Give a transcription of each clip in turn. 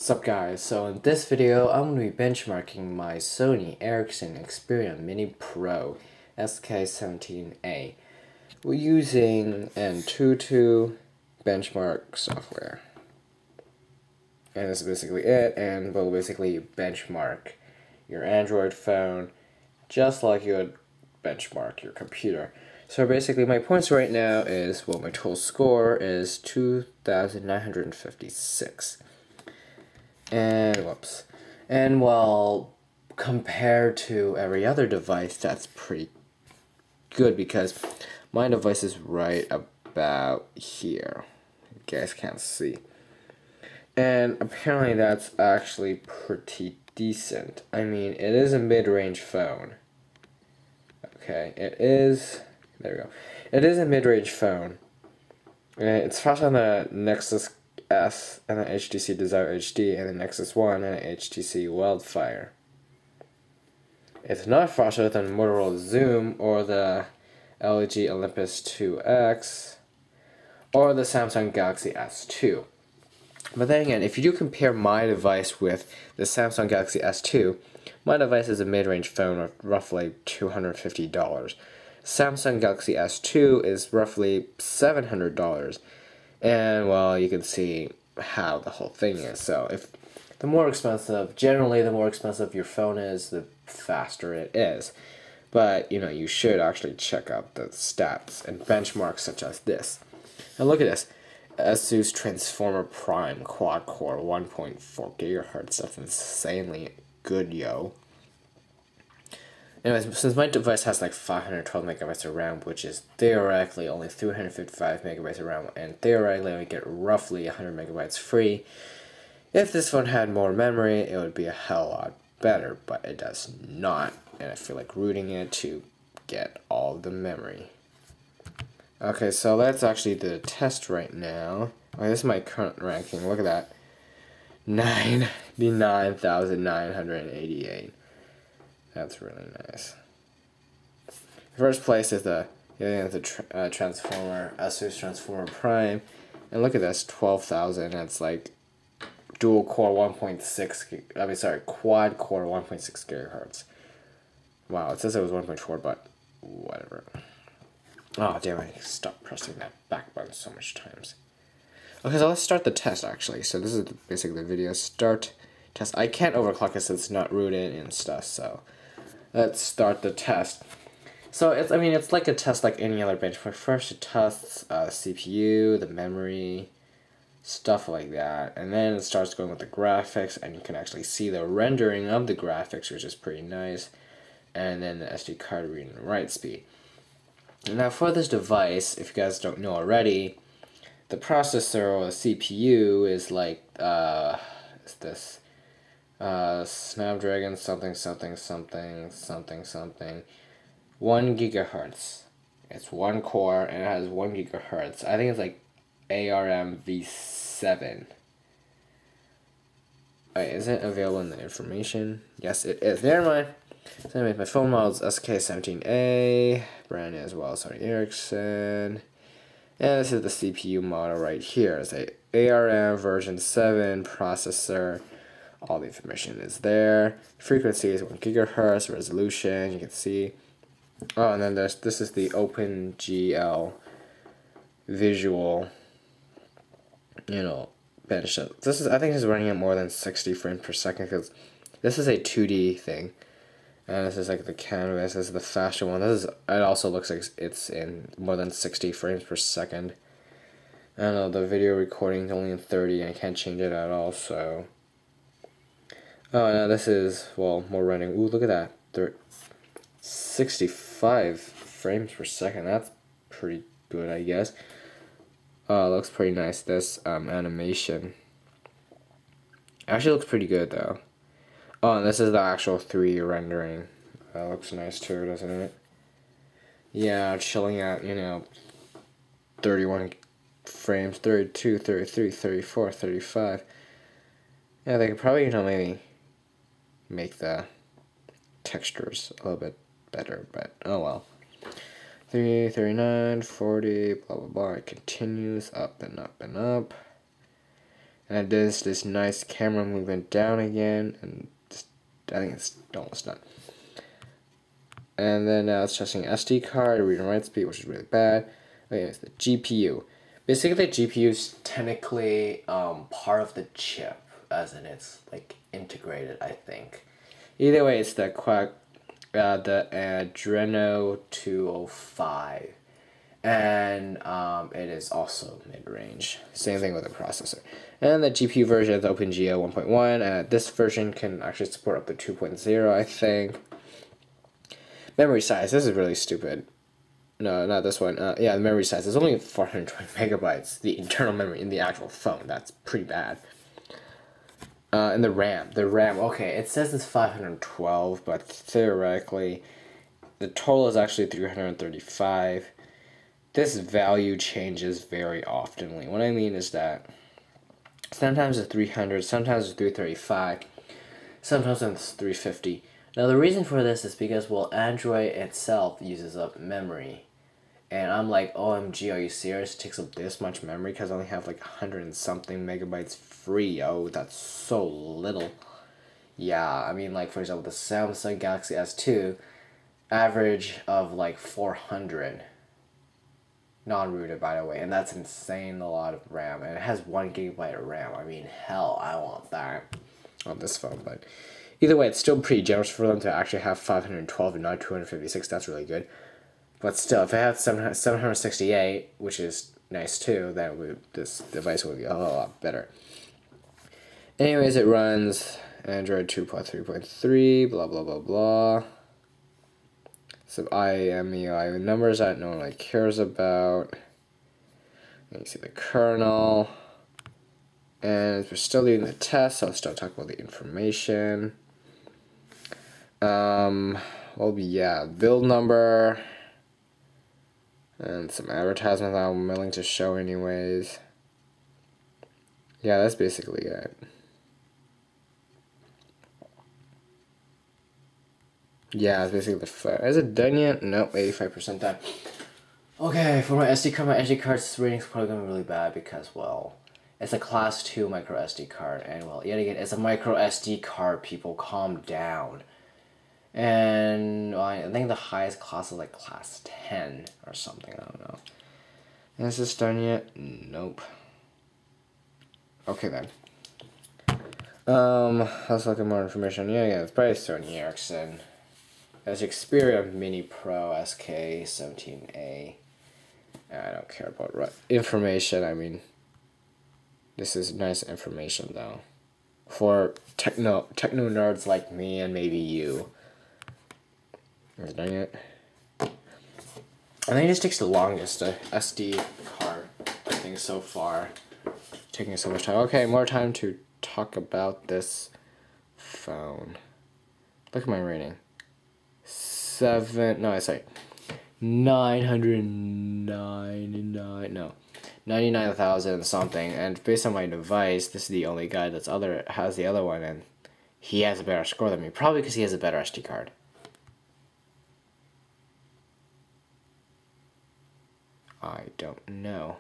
Sup guys, so in this video I'm going to be benchmarking my Sony Ericsson Xperia Mini Pro Sk17a. We're using Antutu benchmark software. And that's basically it, and we'll basically benchmark your Android phone just like you would benchmark your computer. So basically my points right now is, well, my total score is 2,956. And well, compared to every other device, that's pretty good because my device is right about here. You guys can't see. And apparently that's actually pretty decent. I mean, it is a mid-range phone. Okay, it is, there we go. It is a mid-range phone. And it's faster on the Nexus S and the HTC Desire HD and the Nexus One and the HTC Wildfire. It's not faster than Motorola Zoom or the LG Olympus 2X or the Samsung Galaxy S2. But then again, if you do compare my device with the Samsung Galaxy S2, my device is a mid-range phone of roughly $250. Samsung Galaxy S2 is roughly $700. And well, you can see how the whole thing is. So if the more expensive, generally the more expensive your phone is, the faster it is. But you know, you should actually check out the stats and benchmarks such as this. And look at this. Asus Transformer Prime quad core 1.4 gigahertz. That's insanely good, yo. Anyways, since my device has like 512 megabytes of RAM, which is theoretically only 355 megabytes of RAM, and theoretically I get roughly 100 megabytes free, if this phone had more memory, it would be a hell lot better, but it does not, and I feel like rooting it to get all the memory. Okay, so let's actually do the test right now. Okay, this is my current ranking. Look at that. 99,988. That's really nice. First place is the Transformer, Asus Transformer Prime. And look at this, 12,000. That's like dual core 1.6, quad core 1.6 gigahertz. Wow, it says it was 1.4, but whatever. Oh, damn, I stopped pressing that back button so much times. Okay, so let's start the test, actually. So this is basically the video start test. I can't overclock it since it's not rooted and stuff, so let's start the test. So it's like a test like any other benchmark. First it tests CPU, the memory, stuff like that, and then it starts going with the graphics, and you can actually see the rendering of the graphics, which is pretty nice, and then the SD card read and write speed. Now for this device, if you guys don't know already, the processor or the CPU is like SnapDragon something 1 gigahertz. It's one core and it has 1 gigahertz. I think it's like ARM v7. Wait, is it available in the information? Yes, it is. Never mind. So anyways, my phone model is Sk17a, brand new as well, Sony Ericsson. And this is the CPU model right here. It's a ARM version 7 processor. All the information is there. Frequency is 1 gigahertz, resolution, you can see. Oh, and then this is the OpenGL visual, bench. I think this is running at more than 60 frames per second because this is a 2D thing. And this is like the canvas, this is the faster one. It also looks like it's in more than 60 frames per second. I don't know, the video recording is only in 30 and I can't change it at all, so. Oh, now this is, well, more running. Ooh, look at that. 65 frames per second. That's pretty good, I guess. Oh, it looks pretty nice, this animation. Actually looks pretty good, though. Oh, and this is the actual 3D rendering. That looks nice too, doesn't it? Yeah, chilling at, 31 frames, 32, 33, 34, 35. Yeah, they could probably, maybe make the textures a little bit better, but oh well. 3, 39, 40, blah blah blah. It continues up and up and up. And it does this nice camera movement down again, and I think it's almost done. And then now it's testing SD card, read and write speed, which is really bad. Okay, it's the GPU. Basically, the GPU is technically part of the chip, as in it's like integrated, I think. Either way, it's the Adreno 205, and it is also mid-range. Same thing with the processor. And the GPU version is OpenGL 1.1. This version can actually support up to 2.0, I think. Memory size. This is really stupid. No, not this one. Yeah, the memory size is only 420 megabytes. The internal memory in the actual phone. That's pretty bad. And the RAM. Okay, it says it's 512, but theoretically, the total is actually 335. This value changes very oftenly. What I mean is that sometimes it's 300, sometimes it's 335, sometimes it's 350. Now the reason for this is because, well, Android itself uses up memory. And I'm like, OMG, are you serious? It takes up this much memory because I only have like 100 and something megabytes free. Oh, that's so little. Yeah, I mean, like, for example, the Samsung Galaxy S2, average of like 400. Non-rooted, by the way, and that's insane, a lot of RAM. And it has 1 gigabyte of RAM. I mean, hell, I want that on this phone, but either way, it's still pretty generous for them to actually have 512 and not 256. That's really good. But still, if it had 768, which is nice too, then this device would be a lot better. Anyways, it runs Android 2.3.3, blah, blah, blah, blah. Some IMEI numbers that no one really cares about. You see the kernel. And we're still doing the test, so I'll still talk about the information. Well, yeah, build number. And some advertisements I'm willing to show anyways. Yeah, that's basically it. Yeah, it's basically the flare. Is it done yet? Nope, 85% done. Okay, for my SD card's rating's probably going to be really bad because, well, it's a class 2 micro SD card. And, well, yet again, it's a micro SD card, people. Calm down. And well, I think the highest class is like class 10 or something, I don't know. Is this done yet? Nope. Okay then. Let's look at more information. Yeah, it's probably Sony Ericsson. There's Xperia Mini Pro Sk17a. I don't care about information, I mean, this is nice information though. For techno nerds like me and maybe you. Is it done yet? I think this takes the longest, the SD card, I think, so far. Taking so much time. Okay, more time to talk about this phone. Look at my rating. 99,000 something. And based on my device, this is the only guy that's has the other one, and he has a better score than me. Probably because he has a better SD card. I don't know.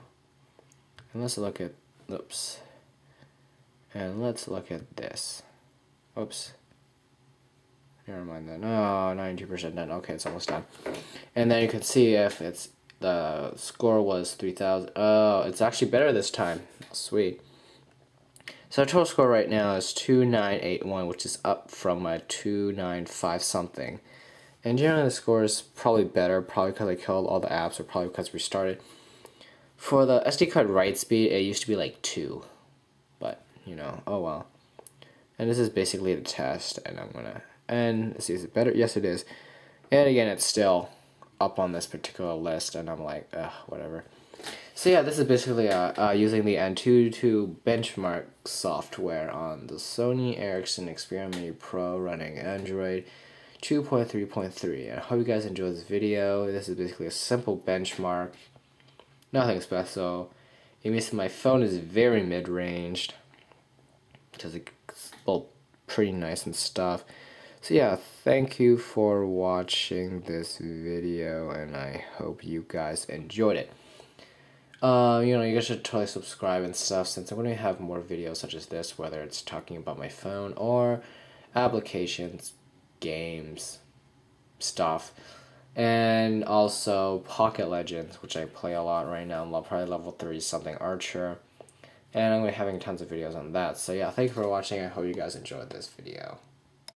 And let's look at, oops. And let's look at this. Oops. Never mind that. Oh, 92% done. Okay, it's almost done. And then you can see if it's, the score was 3,000. Oh, it's actually better this time. Sweet. So total score right now is 2981, which is up from my 295 something. And generally the score is probably better, probably because I killed all the apps, or probably because we restarted. For the SD card write speed, it used to be like 2. But, you know, oh well. And this is basically the test, and I'm gonna, and let's see, is it better? Yes, it is. And again, it's still up on this particular list, and I'm like, whatever. So yeah, this is basically using the Antutu BenchMark software on the Sony Ericsson Xperia Mini Pro running Android 2.3.3. I hope you guys enjoyed this video. This is basically a simple benchmark. Nothing special. It means my phone is very mid-ranged, because it's, well, pretty nice and stuff. So yeah, thank you for watching this video, and I hope you guys enjoyed it. You guys should totally subscribe and stuff, since I'm going to have more videos such as this, whether it's talking about my phone or applications, games, stuff. And also Pocket Legends, which I play a lot right now. I'm probably level 3 something Archer. And I'm going to be having tons of videos on that. So yeah, thank you for watching. I hope you guys enjoyed this video.